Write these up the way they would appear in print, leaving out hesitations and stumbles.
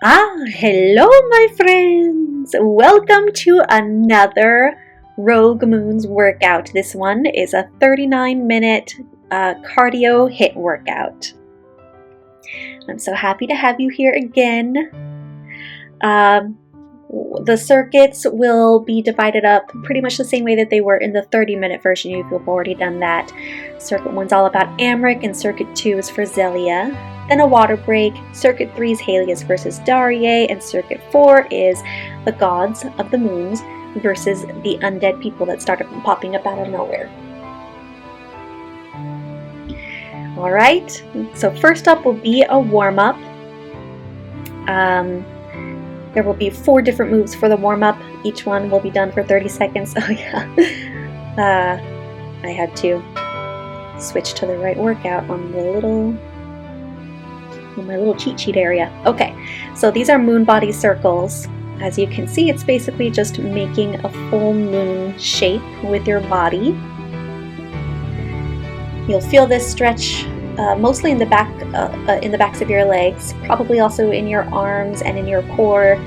Hello my friends! Welcome to another Rogue Moons workout. This one is a 39-minute cardio HIIT workout. I'm so happy to have you here again. The circuits will be divided up pretty much the same way that they were in the 30-minute version if you've already done that. Circuit 1's all about Amric and Circuit 2 is for Zelia. Then a water break. Circuit 3 is Helios versus Darie, and Circuit 4 is the gods of the moons versus the undead people that started popping up out of nowhere. Alright, so first up will be a warm-up. There will be 4 different moves for the warm-up. Each one will be done for 30 seconds. Oh yeah, I had to switch to the right workout on my little cheat sheet area. Okay, so these are moon body circles. As you can see, it's basically just making a full moon shape with your body. You'll feel this stretch mostly in the backs of your legs, probably also in your arms and in your core.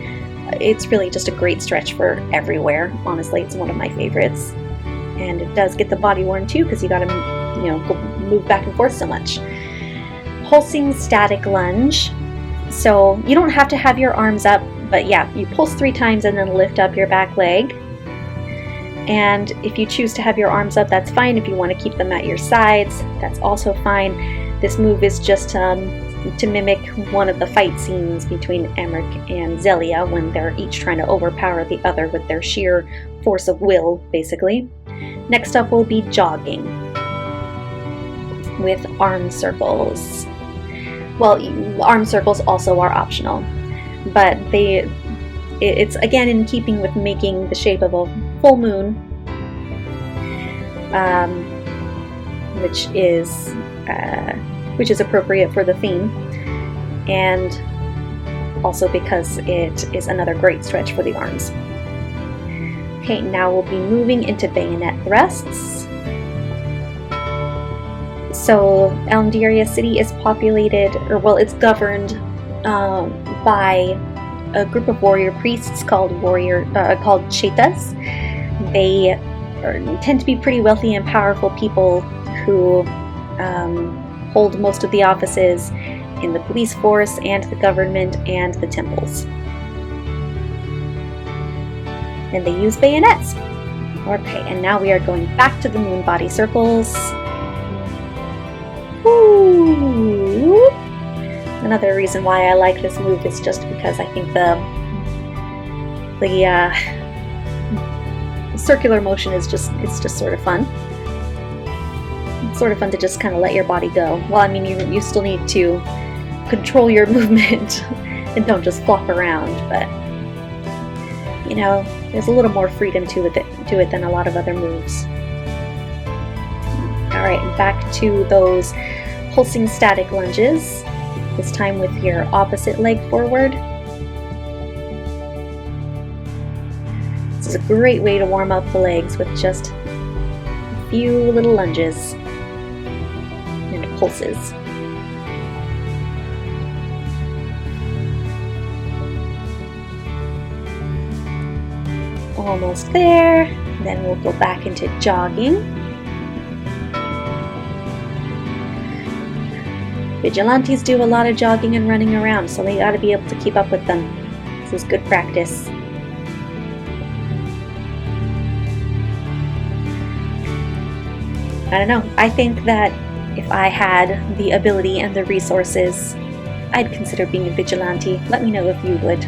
It's really just a great stretch for everywhere. Honestly, it's one of my favorites, and it does get the body warm too because you got to, go move back and forth so much. Pulsing static lunge. So you don't have to have your arms up, but yeah, you pulse 3 times and then lift up your back leg. And if you choose to have your arms up, that's fine. If you want to keep them at your sides, that's also fine. This move is just to mimic one of the fight scenes between Amric and Zelia when they're each trying to overpower the other with their sheer force of will, basically. Next up will be jogging with arm circles. Well, arm circles also are optional, but it's again in keeping with making the shape of a full moon, which is appropriate for the theme, and also because it is another great stretch for the arms. Okay, now we'll be moving into bayonet thrusts. So Elmdiria City is populated, it's governed by a group of warrior priests called Chetas. They tend to be pretty wealthy and powerful people who hold most of the offices in the police force and the government and the temples. And they use bayonets. Okay, and now we are going back to the moon body circles. Ooh. Another reason why I like this move is just because I think the circular motion is just sort of fun. It's sort of fun to just kind of let your body go. Well, I mean, you still need to control your movement and don't just flop around, but there's a little more freedom to it than a lot of other moves. Alright, back to those pulsing static lunges, this time with your opposite leg forward. This is a great way to warm up the legs with just a few little lunges and pulses. Almost there. Then we'll go back into jogging. Vigilantes do a lot of jogging and running around, so they ought to be able to keep up with them. This is good practice. I don't know, I think that if I had the ability and the resources, I'd consider being a vigilante. Let me know if you would.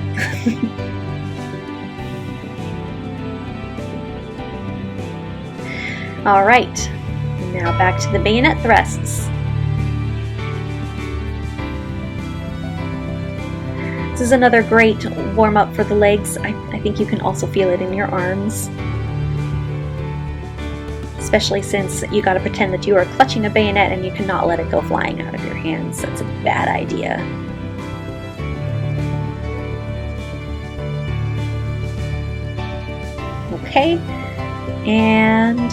Alright, now back to the bayonet thrusts. This is another great warm-up for the legs. I think you can also feel it in your arms. Especially since you gotta pretend that you are clutching a bayonet and you cannot let it go flying out of your hands. That's a bad idea. Okay, and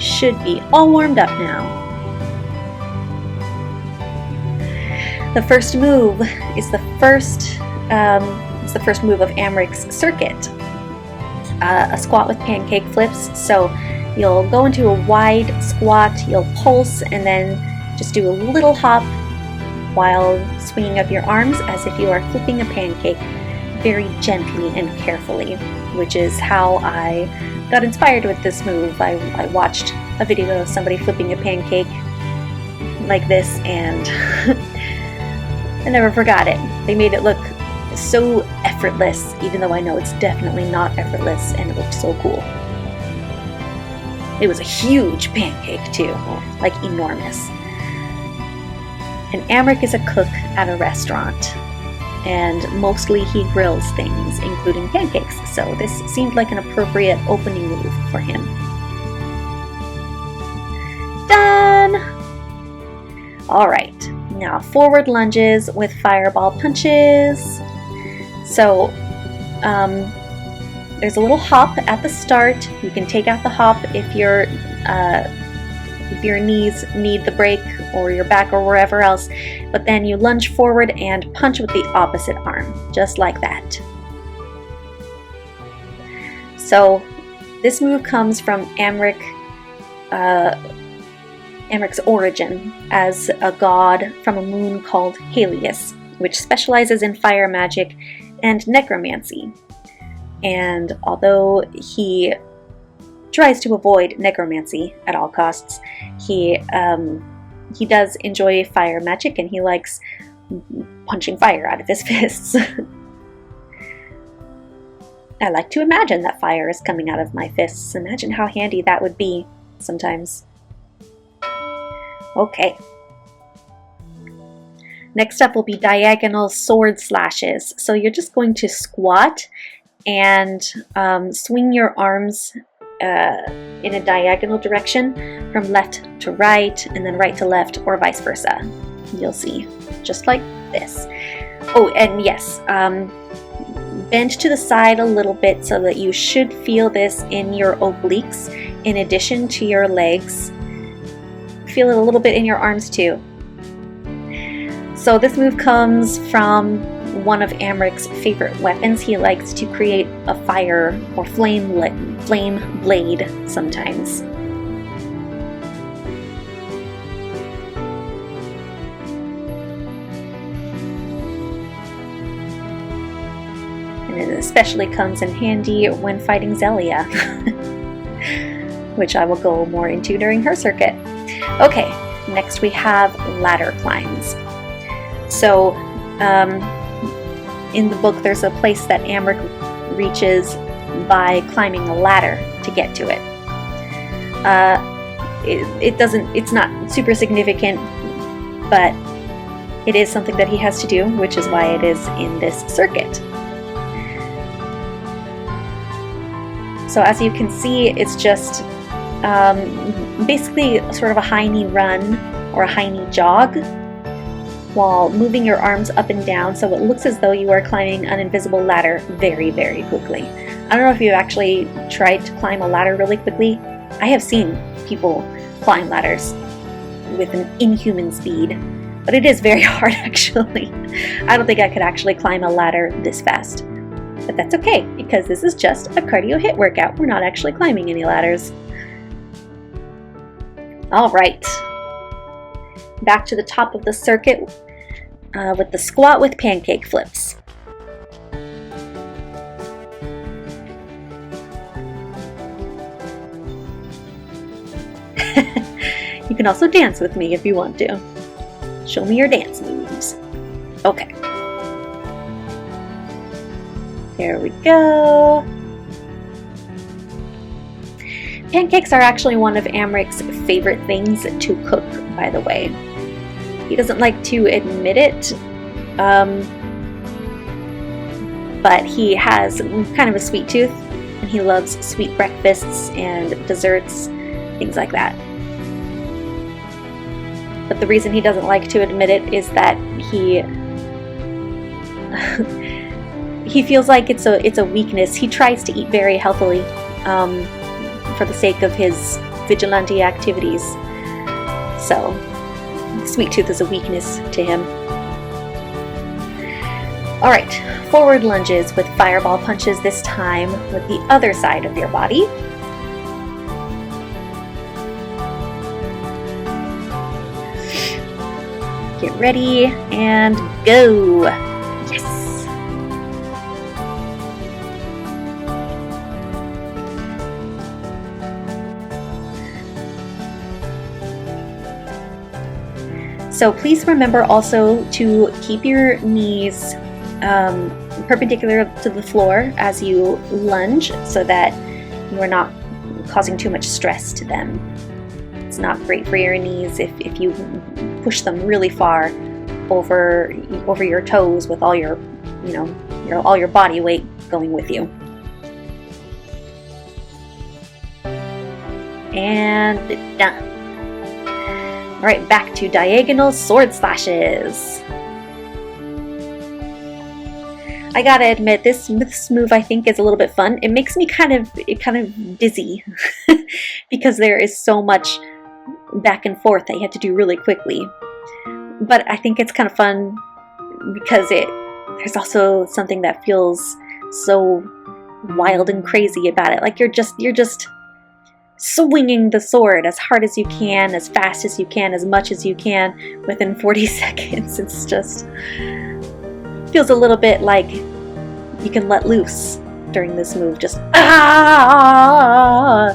should be all warmed up now. The first move is the first it's the first move of Amric's circuit, a squat with pancake flips. So you'll go into a wide squat, you'll pulse, and then just do a little hop while swinging up your arms as if you are flipping a pancake, very gently and carefully, which is how I got inspired with this move. I watched a video of somebody flipping a pancake like this, and I never forgot it. They made it look so effortless, even though I know it's definitely not effortless, and it looked so cool. It was a huge pancake too, like enormous. And Amric is a cook at a restaurant, and mostly he grills things, including pancakes, so this seemed like an appropriate opening move for him. Done! Alright, now forward lunges with fireball punches. So, there's a little hop at the start. You can take out the hop if your knees need the break, or your back, or wherever else, but then you lunge forward and punch with the opposite arm, just like that. So this move comes from Amric's origin as a god from a moon called Helios, which specializes in fire magic and necromancy. And although he tries to avoid necromancy at all costs, he does enjoy fire magic, and he likes punching fire out of his fists. I like to imagine that fire is coming out of my fists. Imagine how handy that would be sometimes. Okay. Next up will be diagonal sword slashes. So you're just going to squat and swing your arms in a diagonal direction from left to right, and then right to left, or vice versa. You'll see, just like this. Oh, and yes, bend to the side a little bit so that you should feel this in your obliques in addition to your legs. Feel it a little bit in your arms too. So this move comes from one of Amric's favorite weapons. He likes to create a fire or flame blade sometimes. And it especially comes in handy when fighting Zelia, which I will go more into during her circuit. Okay, next we have ladder climbs. So, in the book, there's a place that Amric reaches by climbing a ladder to get to it. It's not super significant, but it is something that he has to do, which is why it is in this circuit. So as you can see, it's just basically sort of a high knee run or a high knee jog, while moving your arms up and down so it looks as though you are climbing an invisible ladder very, very quickly. I don't know if you've actually tried to climb a ladder really quickly. I have seen people climb ladders with an inhuman speed, but it is very hard actually. I don't think I could actually climb a ladder this fast. But that's okay, because this is just a cardio HIIT workout. We're not actually climbing any ladders. Alright. Back to the top of the circuit with the squat with pancake flips. You can also dance with me if you want to. Show me your dance moves. Okay. There we go. Pancakes are actually one of Amric's favorite things to cook, by the way. He doesn't like to admit it, but he has kind of a sweet tooth, and he loves sweet breakfasts and desserts, things like that. But the reason he doesn't like to admit it is that he feels like it's a weakness. He tries to eat very healthily for the sake of his vigilante activies. So, sweet tooth is a weakness to him. All right, forward lunges with fireball punches, this time with the other side of your body. Get ready and go. Yes. So please remember also to keep your knees perpendicular to the floor as you lunge so that you are not causing too much stress to them. It's not great for your knees if you push them really far over your toes with all your all your body weight going with you. And done. All right, back to diagonal sword slashes. I gotta admit, this move I think is a little bit fun. It makes me kind of dizzy because there is so much back and forth that you have to do really quickly. But I think it's kind of fun because there's also something that feels so wild and crazy about it. Like you're just swinging the sword as hard as you can, as fast as you can, as much as you can within 40 seconds. It's just feels a little bit like you can let loose during this move. Just ah!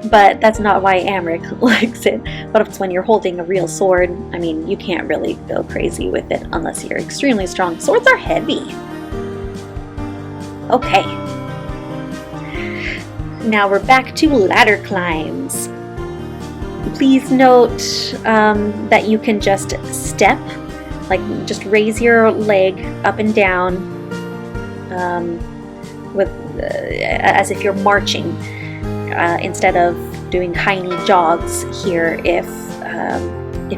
But that's not why Amric likes it. But it's when you're holding a real sword, I mean, you can't really go crazy with it unless you're extremely strong. Swords are heavy. Okay. Now we're back to ladder climbs. Please note that you can just step, like just raise your leg up and down as if you're marching. Instead of doing high knee jogs here if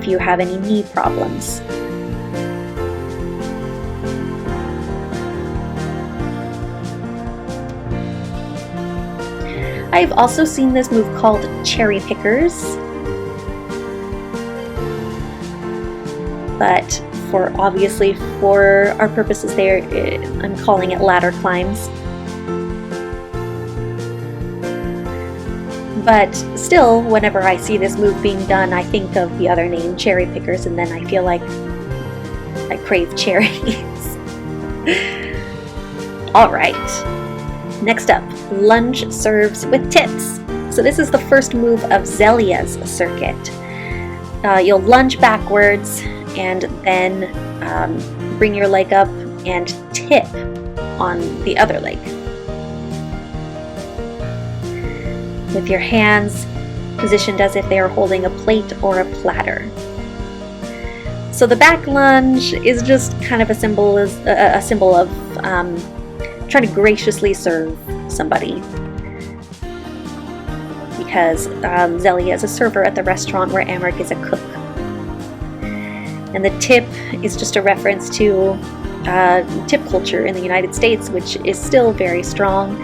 you have any knee problems. I've also seen this move called cherry pickers, but for our purposes there, I'm calling it ladder climbs. But still, whenever I see this move being done, I think of the other name, cherry pickers, and then I feel like I crave cherries. All right. Next up, lunge serves with tips. So this is the first move of Zelia's circuit. You'll lunge backwards and then bring your leg up and tip on the other leg. With your hands positioned as if they are holding a plate or a platter. So the back lunge is just kind of a symbol of trying to graciously serve somebody. Because Zelia is a server at the restaurant where Amric is a cook. And the tip is just a reference to tip culture in the United States, which is still very strong.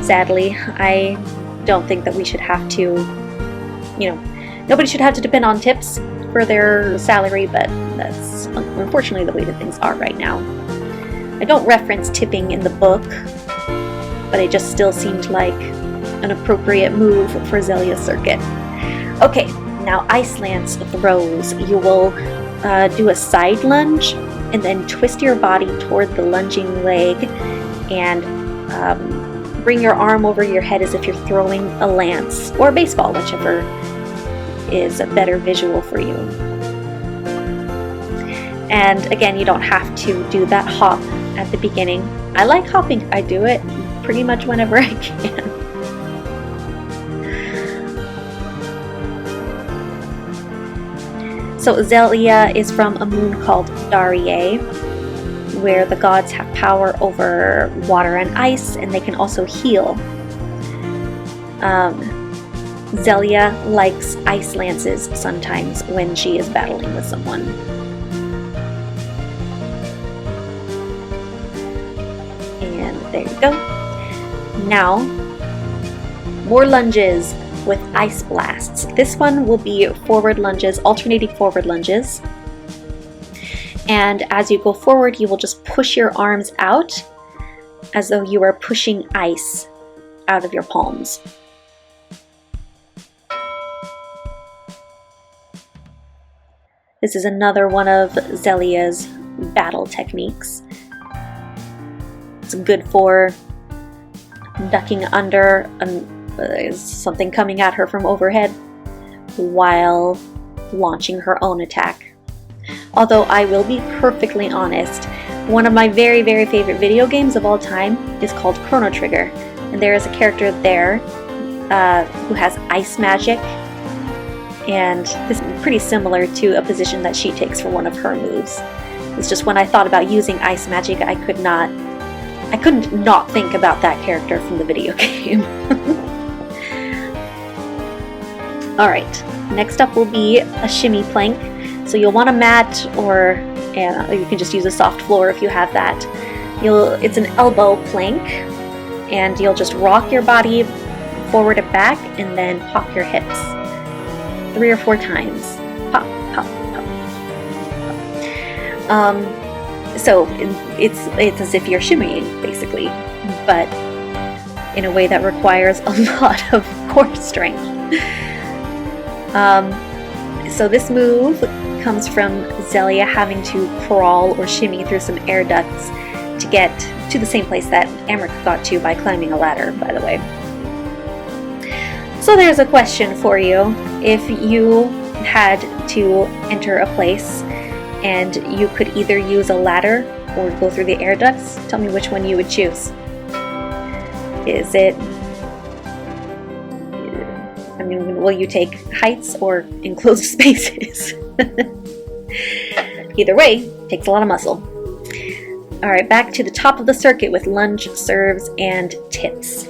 Sadly, I don't think that we should have to, nobody should have to depend on tips for their salary, but that's unfortunately the way that things are right now. I don't reference tipping in the book, but it just still seemed like an appropriate move for Zelia's circuit. Okay, now ice lance throws. You will do a side lunge and then twist your body toward the lunging leg and bring your arm over your head as if you're throwing a lance or a baseball, whichever is a better visual for you. And again, you don't have to do that hop at the beginning. I like hopping. I do it pretty much whenever I can. So Zelia is from a moon called Darie, where the gods have power over water and ice, and they can also heal. Zelia likes ice lances sometimes when she is battling with someone. And there you go. Now, more lunges. with ice blasts. This one will be forward lunges, alternating forward lunges. And as you go forward, you will just push your arms out as though you are pushing ice out of your palms. This is another one of Zelia's battle techniques. It's good for ducking under something coming at her from overhead while launching her own attack. Although I will be perfectly honest, one of my very, very favorite video games of all time is called Chrono Trigger, and there is a character there who has ice magic, and this is pretty similar to a position that she takes for one of her moves. It's just when I thought about using ice magic, I couldn't not think about that character from the video game. Alright, next up will be a shimmy plank. So you'll want a mat, or you can just use a soft floor if you have that. It's an elbow plank, and you'll just rock your body forward and back and then pop your hips 3 or 4 times. Pop, pop, pop. So it's as if you're shimmying, basically, but in a way that requires a lot of core strength. So this move comes from Zelia having to crawl or shimmy through some air ducts to get to the same place that Amric got to by climbing a ladder, by the way. So there's a question for you. If you had to enter a place and you could either use a ladder or go through the air ducts, tell me which one you would choose. Is it, will you take heights or enclosed spaces? Either way, takes a lot of muscle. Alright, back to the top of the circuit with lunge, serves, and tips.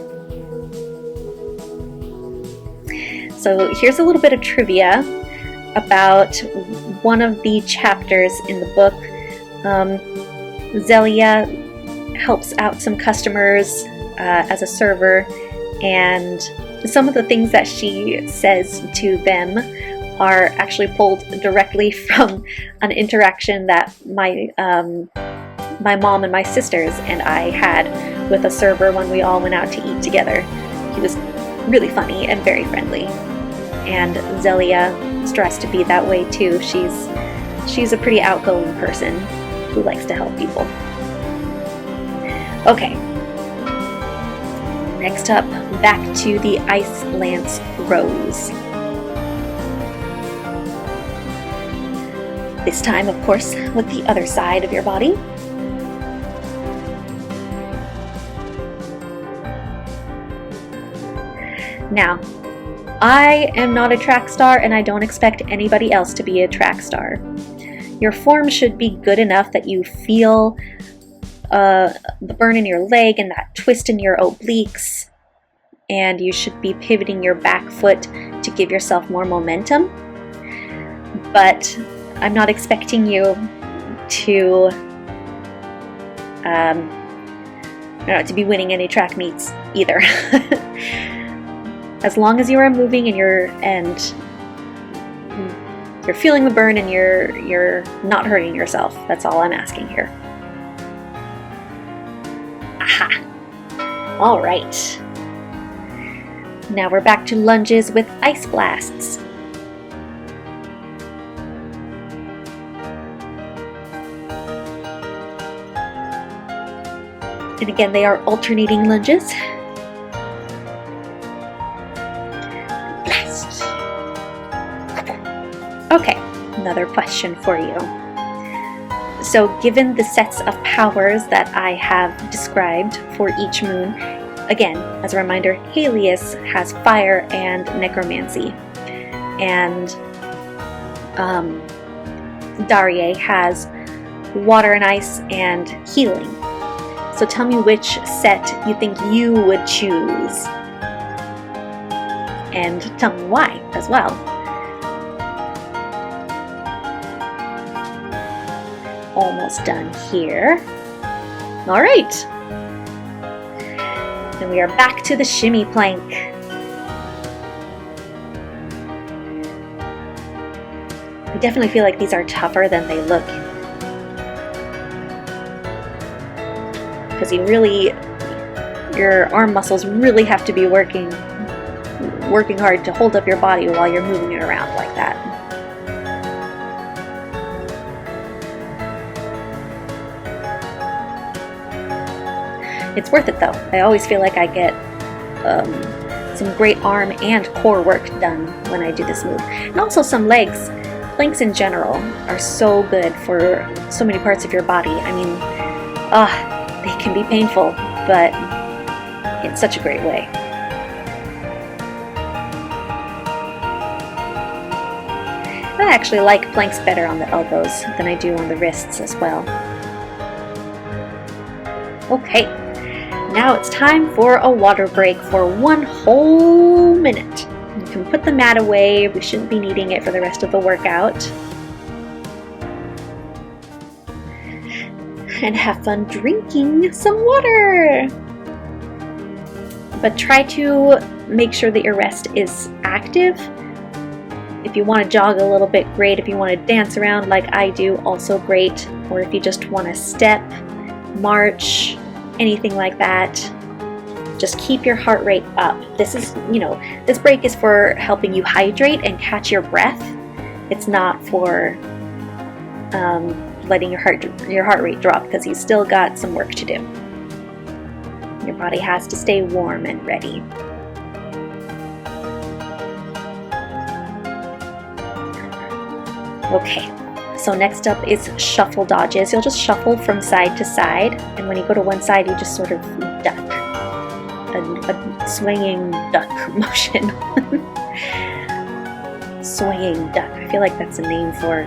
So here's a little bit of trivia about one of the chapters in the book. Zelia helps out some customers as a server, and some of the things that she says to them are actually pulled directly from an interaction that my mom and my sisters and I had with a server when we all went out to eat together. He was really funny and very friendly, and Zelia strives to be that way too. She's a pretty outgoing person who likes to help people. Okay, next up, back to the Ice Lance Rose. This time, of course, with the other side of your body. Now, I am not a track star, and I don't expect anybody else to be a track star. Your form should be good enough that you feel the burn in your leg and that twist in your obliques, and you should be pivoting your back foot to give yourself more momentum. But I'm not expecting you to to be winning any track meets either. As long as you are moving and you're feeling the burn and you're not hurting yourself, that's all I'm asking here. Aha! All right. Now we're back to lunges with ice blasts. And again, they are alternating lunges. Blast! Okay, another question for you. So given the sets of powers that I have described for each moon, again, as a reminder, Helios has fire and necromancy, and Darie has water and ice and healing. So tell me which set you think you would choose, and tell me why as well. Almost done here. All right. And we are back to the shimmy plank. I definitely feel like these are tougher than they look. Because your arm muscles really have to be working hard to hold up your body while you're moving it around like that. It's worth it though. I always feel like I get some great arm and core work done when I do this move. And also some legs. Planks in general are so good for so many parts of your body. I mean, they can be painful, but in such a great way. I actually like planks better on the elbows than I do on the wrists as well. Okay, now it's time for a water break for 1 whole minute. You can put the mat away. We shouldn't be needing it for the rest of the workout. And have fun drinking some water. But try to make sure that your rest is active. If you want to jog a little bit, great. If you want to dance around like I do, also great. Or if you just want to step, march, anything like that, just keep your heart rate up. This is, this break is for helping you hydrate and catch your breath. It's not for letting your heart rate drop, because you still got some work to do. Your body has to stay warm and ready. Okay, so next up is shuffle dodges. You'll just shuffle from side to side, and when you go to one side, you just sort of duck. A swinging duck motion. Swinging duck. I feel like that's a name for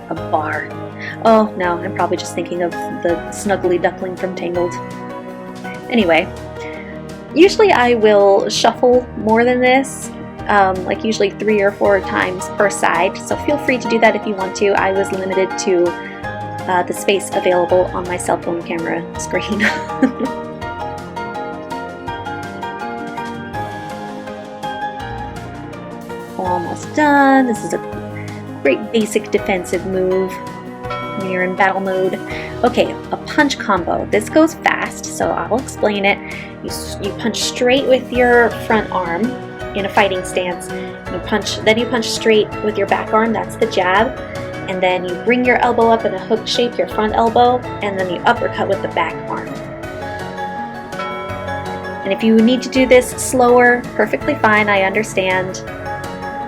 a bar. Oh no, I'm probably just thinking of the snuggly duckling from Tangled. Anyway, usually I will shuffle more than this. Like usually 3 or 4 times per side, so feel free to do that if you want to. I was limited to the space available on my cell phone camera screen. Almost done. This is a great basic defensive move when you're in battle mode. Okay, a punch combo. This goes fast, so I'll explain it. You punch straight with your front arm in a fighting stance. Then you punch straight with your back arm, that's the jab, and then you bring your elbow up in a hook shape, your front elbow, and then you uppercut with the back arm. And if you need to do this slower, perfectly fine, I understand.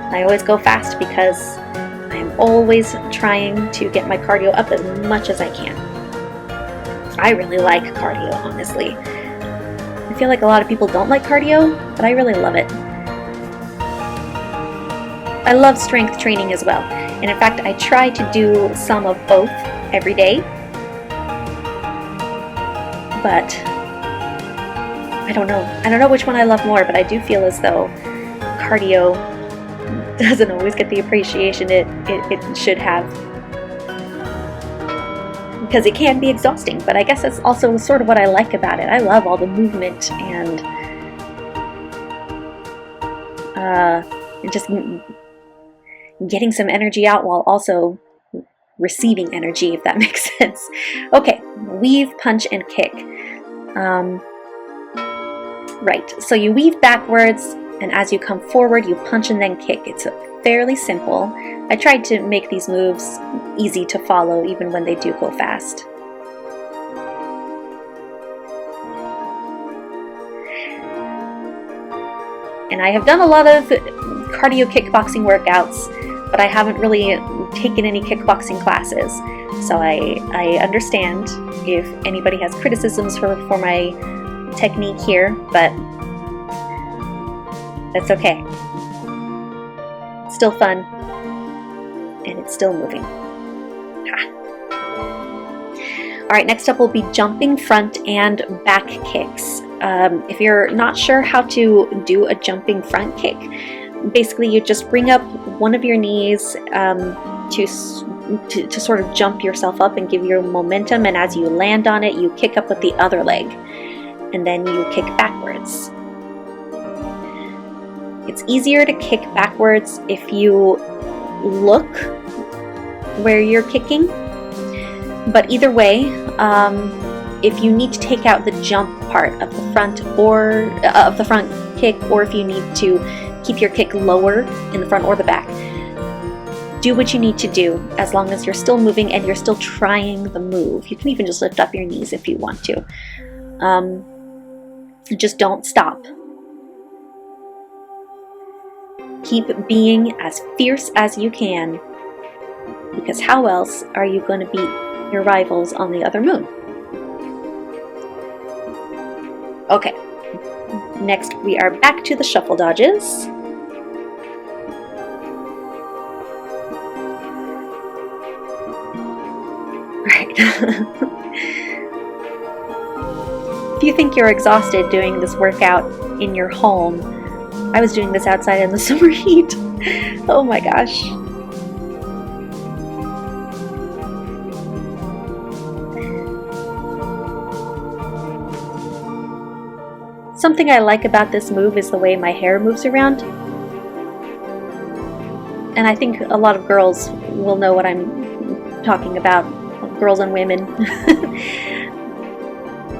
I always go fast because I'm always trying to get my cardio up as much as I can. I really like cardio, honestly. I feel like a lot of people don't like cardio, but I really love it. I love strength training as well, and in fact I try to do some of both every day, but I don't know which one I love more, but I do feel as though cardio doesn't always get the appreciation it should have, because it can be exhausting, but I guess that's also sort of what I like about it. I love all the movement and just getting some energy out while also receiving energy, if that makes sense. Okay, weave, punch, and kick. Right, so you weave backwards, and as you come forward, you punch and then kick. It's fairly simple. I tried to make these moves easy to follow, even when they do go fast. And I have done a lot of cardio kickboxing workouts, but I haven't really taken any kickboxing classes. So I understand if anybody has criticisms for my technique here, but that's okay. It's still fun, and it's still moving. Alright, next up will be jumping front and back kicks. If you're not sure how to do a jumping front kick, basically you just bring up one of your knees to sort of jump yourself up and give you momentum, and as you land on it, you kick up with the other leg, and then you kick backwards. It's easier to kick backwards if you look where you're kicking. But either way, if you need to take out the jump part of the front or of the front kick, or if you need to keep your kick lower in the front or the back, do what you need to do as long as you're still moving and you're still trying the move. You can even just lift up your knees if you want to. Just don't stop. Keep being as fierce as you can, because how else are you going to beat your rivals on the other moon? Okay, next we are back to the shuffle dodges. Right. If you think you're exhausted doing this workout in your home, I was doing this outside in the summer heat. Oh my gosh. Something I like about this move is the way my hair moves around. And I think a lot of girls will know what I'm talking about, girls and women.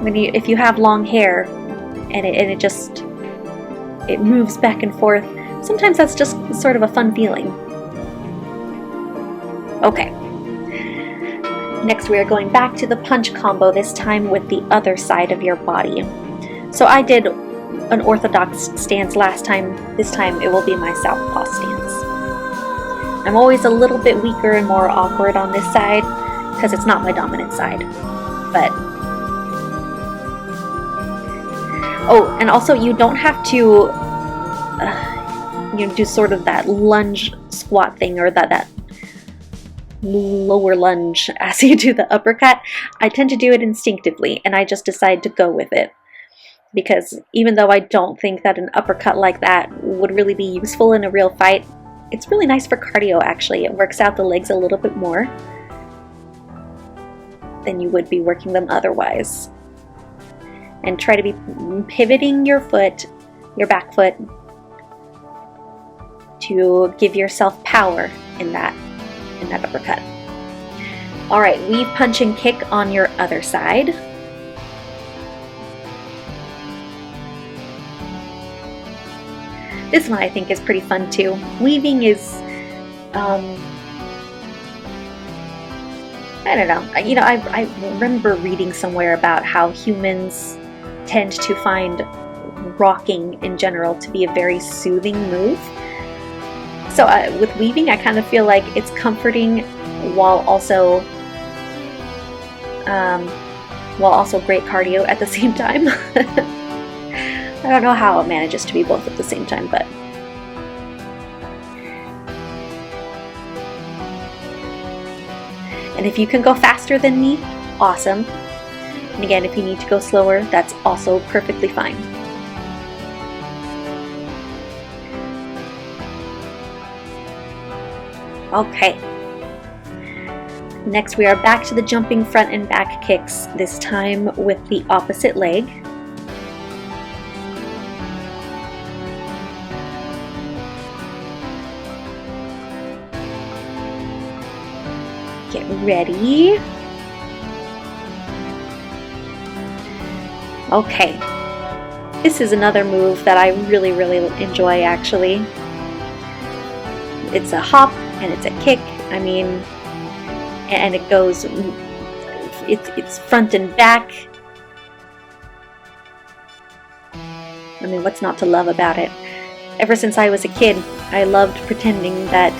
If you have long hair and it moves back and forth, sometimes that's just sort of a fun feeling. Okay. Next we are going back to the punch combo, this time with the other side of your body. So I did an orthodox stance last time. This time it will be my southpaw stance. I'm always a little bit weaker and more awkward on this side because it's not my dominant side. But oh, and also you don't have to do sort of that lunge squat thing, or that lower lunge as you do the uppercut. I tend to do it instinctively, and I just decide to go with it. Because even though I don't think that an uppercut like that would really be useful in a real fight, it's really nice for cardio actually. It works out the legs a little bit more than you would be working them otherwise. And try to be pivoting your foot, your back foot, to give yourself power in that uppercut. Alright, weave, punch, and kick on your other side. This one I think is pretty fun too. Weaving is, I don't know. I remember reading somewhere about how humans tend to find rocking in general to be a very soothing move. So with weaving, I kind of feel like it's comforting while also great cardio at the same time. I don't know how it manages to be both at the same time, but and if you can go faster than me, awesome. And again, if you need to go slower, that's also perfectly fine. Okay. Next we are back to the jumping front and back kicks, this time with the opposite leg. Get ready. Okay. This is another move that I really, really enjoy actually. It's a hop and it's a kick. I mean, and it goes, it's front and back. I mean, what's not to love about it? Ever since I was a kid, I loved pretending that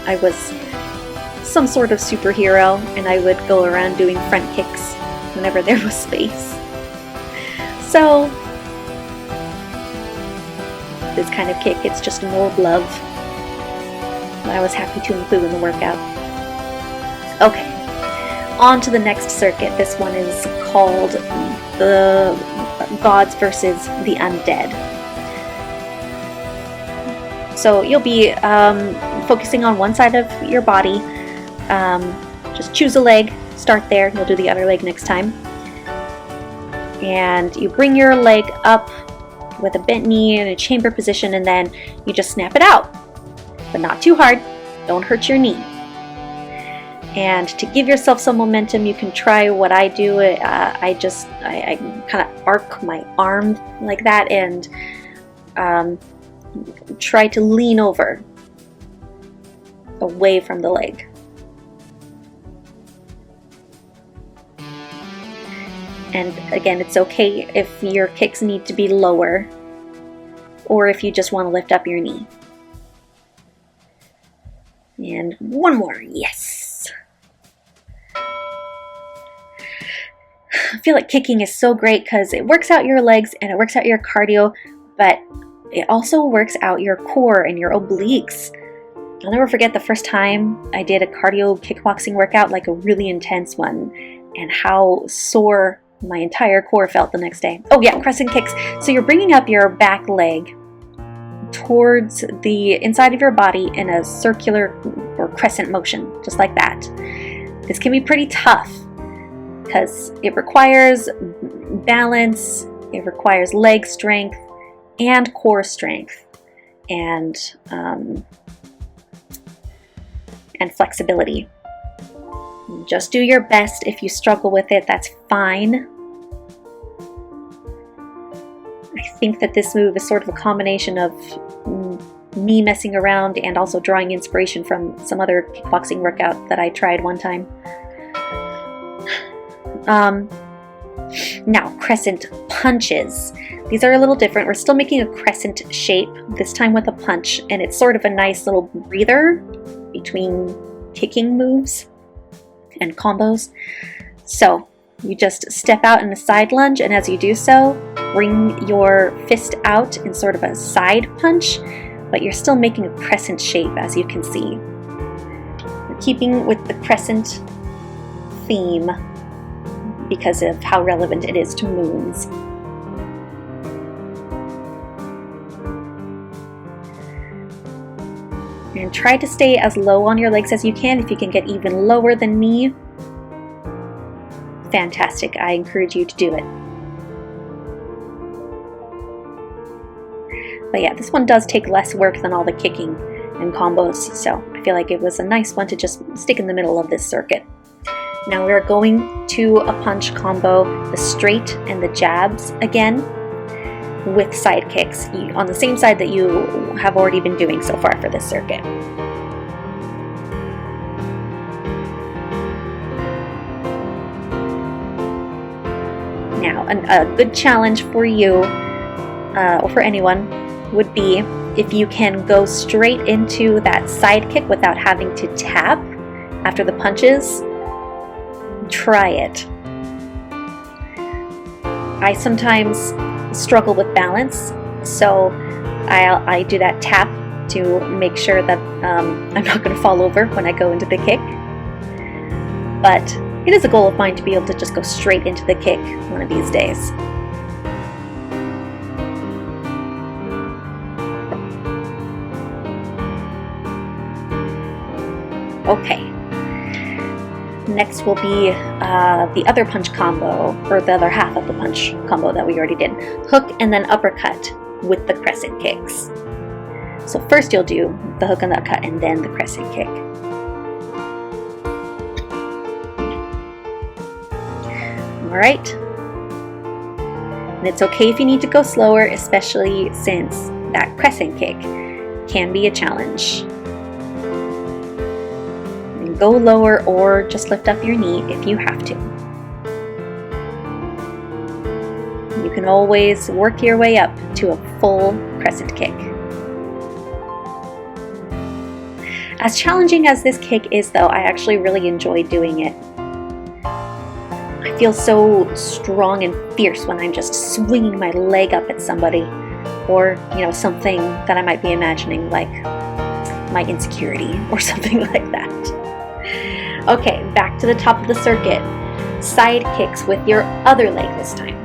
I was some sort of superhero, and I would go around doing front kicks whenever there was space. So, this kind of kick, it's just an old love that I was happy to include in the workout. Okay, on to the next circuit. This one is called the Gods versus the Undead. So you'll be focusing on one side of your body. Just choose a leg, start there, you'll do the other leg next time. And you bring your leg up with a bent knee in a chamber position, and then you just snap it out. But not too hard, don't hurt your knee. And to give yourself some momentum, you can try what I do. I kind of arc my arm like that and try to lean over away from the leg. And again, it's okay if your kicks need to be lower or if you just want to lift up your knee. And one more, yes. I feel like kicking is so great because it works out your legs and it works out your cardio, but it also works out your core and your obliques. I'll never forget the first time I did a cardio kickboxing workout, like a really intense one, and how sore my entire core felt the next day. Oh yeah, crescent kicks. So you're bringing up your back leg towards the inside of your body in a circular or crescent motion, just like that. This can be pretty tough because it requires balance, it requires leg strength and core strength and flexibility. Just do your best. If you struggle with it, that's fine. I think that this move is sort of a combination of me messing around and also drawing inspiration from some other kickboxing workout that I tried one time. Now, crescent punches. These are a little different. We're still making a crescent shape, this time with a punch, and it's sort of a nice little breather between kicking moves and combos. So you just step out in a side lunge, and as you do so, bring your fist out in sort of a side punch, but you're still making a crescent shape, as you can see. We're keeping with the crescent theme because of how relevant it is to moons. And try to stay as low on your legs as you can. If you can get even lower than me, fantastic. I encourage you to do it. But yeah, this one does take less work than all the kicking and combos, so I feel like it was a nice one to just stick in the middle of this circuit. Now we're going to a punch combo, the straight and the jabs again, with side kicks on the same side that you have already been doing so far for this circuit. Now, a good challenge for you, or for anyone, would be if you can go straight into that side kick without having to tap after the punches. Try it. I sometimes struggle with balance, so I do that tap to make sure that I'm not going to fall over when I go into the kick. But it is a goal of mine to be able to just go straight into the kick one of these days. Okay. Next will be the other punch combo, or the other half of the punch combo that we already did. Hook and then uppercut with the crescent kicks. So first you'll do the hook and the uppercut and then the crescent kick. Alright. And it's okay if you need to go slower, especially since that crescent kick can be a challenge. Go lower or just lift up your knee if you have to. You can always work your way up to a full crescent kick. As challenging as this kick is though, I actually really enjoy doing it. I feel so strong and fierce when I'm just swinging my leg up at somebody, or something that I might be imagining, like my insecurity or something like that. Okay, back to the top of the circuit. Side kicks with your other leg this time.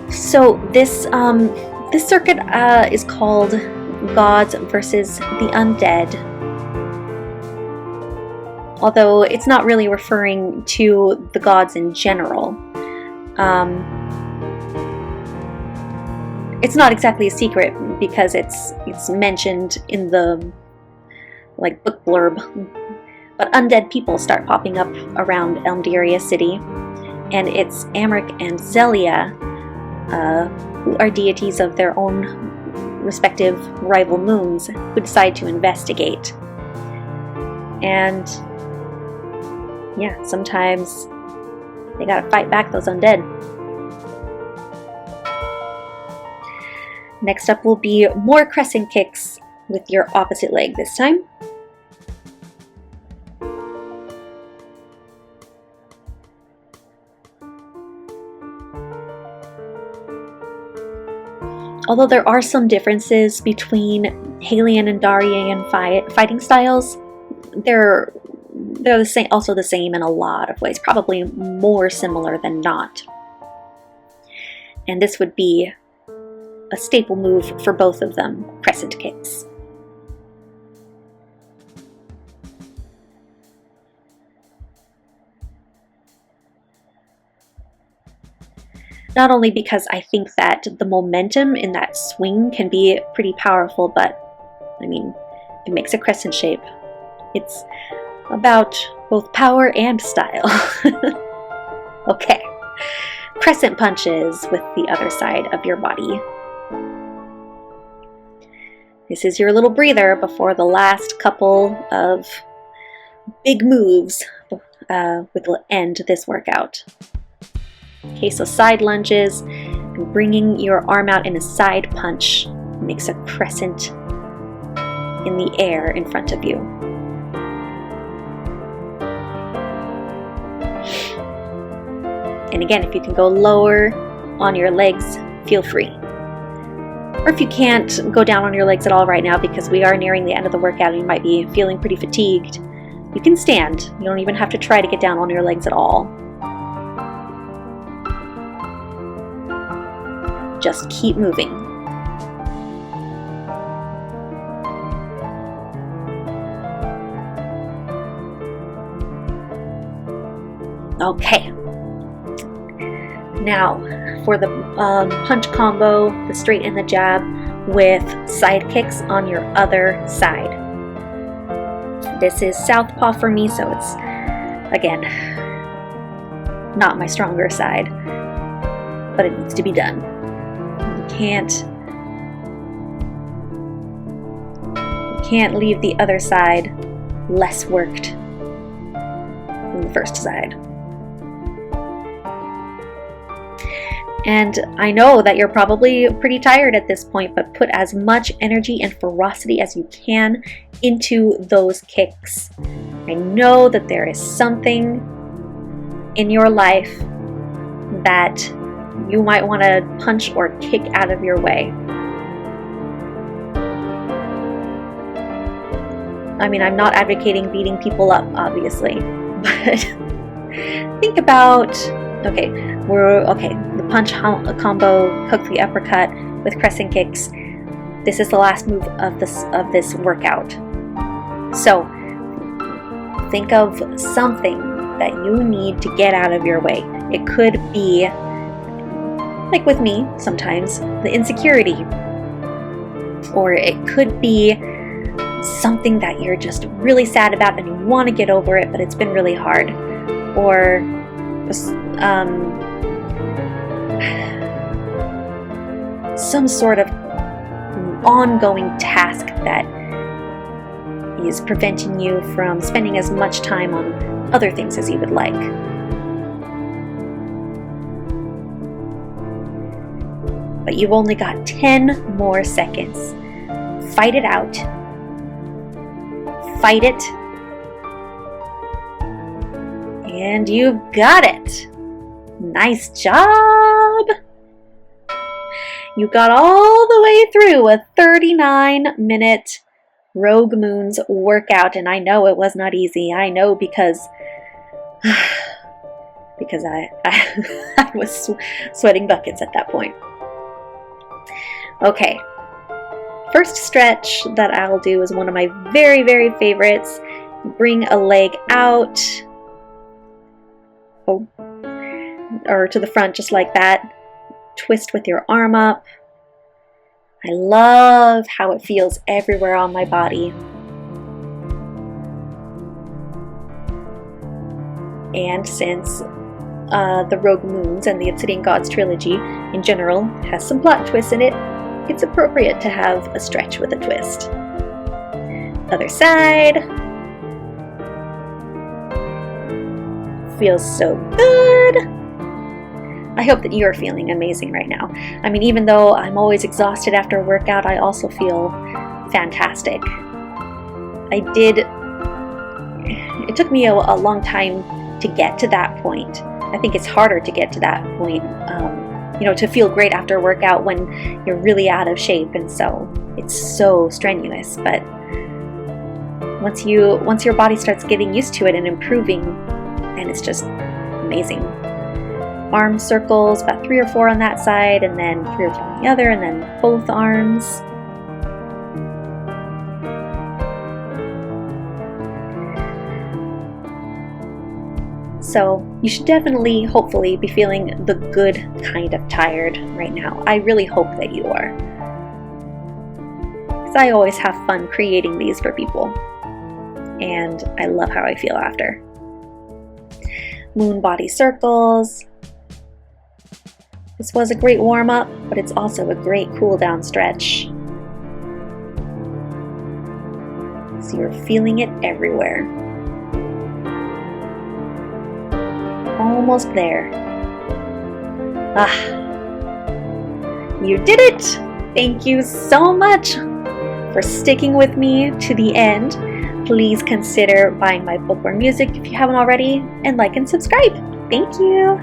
So this circuit is called Gods versus the Undead. Although it's not really referring to the gods in general. It's not exactly a secret because it's mentioned in the book blurb, but undead people start popping up around Elmderia City, and it's Amric and Zelia, who are deities of their own respective rival moons, who decide to investigate. And yeah, sometimes they gotta fight back those undead. Next up will be more crescent kicks with your opposite leg this time. Although there are some differences between Halian and Darien fighting styles, they're the same, also the same in a lot of ways, probably more similar than not. And this would be a staple move for both of them, crescent kicks. Not only because I think that the momentum in that swing can be pretty powerful, but I mean, it makes a crescent shape. It's about both power and style. Okay, crescent punches with the other side of your body. This is your little breather before the last couple of big moves will end this workout. Okay, so side lunges, and bringing your arm out in a side punch makes a crescent in the air in front of you. And again, if you can go lower on your legs, feel free. Or if you can't go down on your legs at all right now because we are nearing the end of the workout and you might be feeling pretty fatigued, you can stand. You don't even have to try to get down on your legs at all. Just keep moving. Okay. Now, for the punch combo, the straight and the jab with side kicks on your other side. This is southpaw for me, so it's, again, not my stronger side, but it needs to be done. You can't leave the other side less worked than the first side. And I know that you're probably pretty tired at this point, but put as much energy and ferocity as you can into those kicks. I know that there is something in your life that you might want to punch or kick out of your way. I mean, I'm not advocating beating people up, obviously, but think about, the punch combo, hook the uppercut with crescent kicks. This is the last move of this workout. So think of something that you need to get out of your way. It could be, like with me sometimes, the insecurity, or it could be something that you're just really sad about and you want to get over it, but it's been really hard, or some sort of ongoing task that is preventing you from spending as much time on other things as you would like. But you've only got 10 more seconds. Fight it out. Fight it. And you've got it. Nice job. You got all the way through a 39-minute Rogue Moons workout, and I know it was not easy. I know because I was sweating buckets at that point. Okay, first stretch that I'll do is one of my very, very favorites. Bring a leg out, or to the front just like that. twist with your arm up. I love how it feels everywhere on my body. And since the Rogue Moons and the Obsidian Gods trilogy in general has some plot twists in it, it's appropriate to have a stretch with a twist. Other side. Feels so good. I hope that you are feeling amazing right now. I mean, even though I'm always exhausted after a workout, I also feel fantastic. It took me a long time to get to that point. I think it's harder to get to that point, to feel great after a workout when you're really out of shape, and so it's so strenuous. But once your body starts getting used to it and improving, then it's just amazing. Arm circles, about 3 or 4 on that side, and then 3 or 4 on the other, and then both arms. So you should definitely, hopefully, be feeling the good kind of tired right now. I really hope that you are. Because I always have fun creating these for people. And I love how I feel after. Moon body circles. This was a great warm-up, but it's also a great cool-down stretch. So you're feeling it everywhere. Almost there. You did it! Thank you so much for sticking with me to the end. Please consider buying my book or music if you haven't already, and like and subscribe. Thank you!